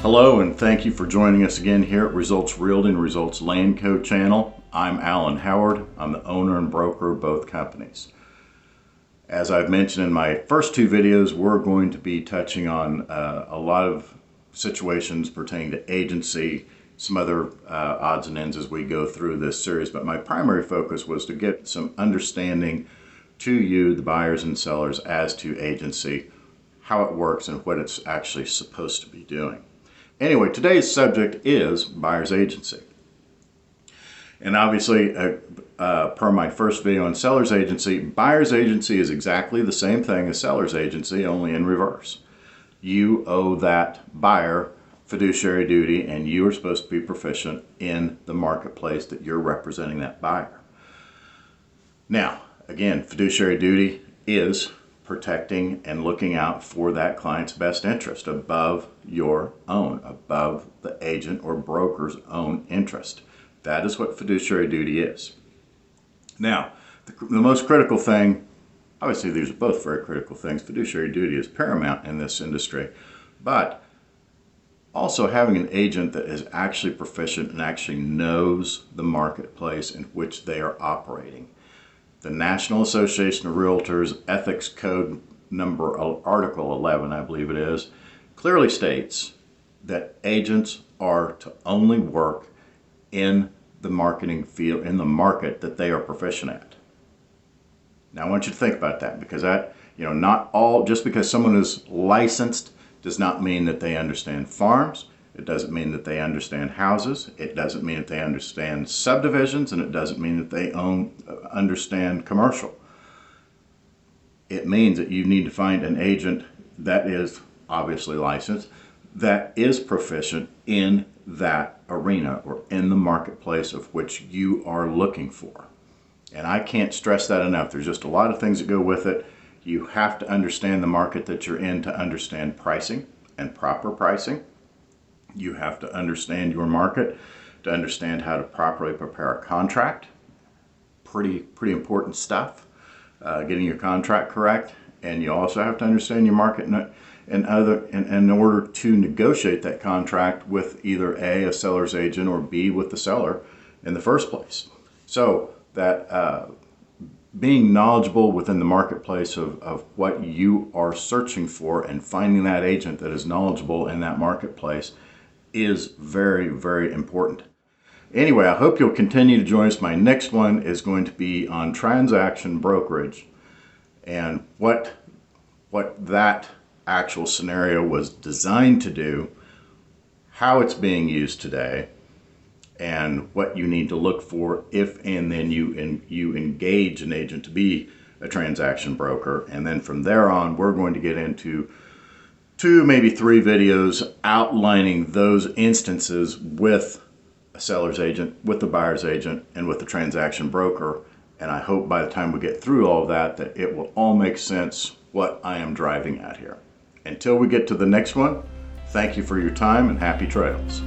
Hello and thank you for joining us again here at Results Realty and Results Land Co channel. I'm Alan Howard. I'm the owner and broker of both companies. As I've mentioned in my first two videos, we're going to be touching on a lot of situations pertaining to agency, some other odds and ends as we go through this series, but my primary focus was to get some understanding to you, the buyers and sellers, as to agency, how it works and what it's actually supposed to be doing. Anyway, today's subject is buyer's agency. And obviously, per my first video on seller's agency, buyer's agency is exactly the same thing as seller's agency, only in reverse. You owe that buyer fiduciary duty, and you are supposed to be proficient in the marketplace that you're representing that buyer. Now, again, fiduciary duty is protecting and looking out for that client's best interest above your own, above the agent or broker's own interest. That is what fiduciary duty is. Now, the most critical thing, obviously these are both very critical things. Fiduciary duty is paramount in this industry, but also having an agent that is actually proficient and actually knows the marketplace in which they are operating. The National Association of Realtors Ethics Code Article 11, I believe it is, clearly states that agents are to only work in the marketing field, in the market that they are proficient at. Now I want you to think about that, because that, not all, just because someone is licensed does not mean that they understand farms. It doesn't mean that they understand houses. It doesn't mean that they understand subdivisions, and it doesn't mean that they understand commercial. It means that you need to find an agent that is obviously licensed, that is proficient in that arena or in the marketplace of which you are looking for. And I can't stress that enough. There's just a lot of things that go with it. You have to understand the market that you're in to understand pricing and proper pricing. You have to understand your market to understand how to properly prepare a contract. Pretty important stuff, getting your contract correct. And you also have to understand your market and in order to negotiate that contract with either a seller's agent, or B, with the seller in the first place. So that being knowledgeable within the marketplace of what you are searching for and finding that agent that is knowledgeable in that marketplace is very, very important. Anyway, I hope you'll continue to join us. My next one is going to be on transaction brokerage and what that actual scenario was designed to do, how it's being used today, and what you need to look for if and then you engage an agent to be a transaction broker. And then from there on, we're going to get into 2, maybe 3 videos outlining those instances with a seller's agent, with the buyer's agent, and with the transaction broker. And I hope by the time we get through all of that, that it will all make sense what I am driving at here. Until we get to the next one, thank you for your time and happy trails.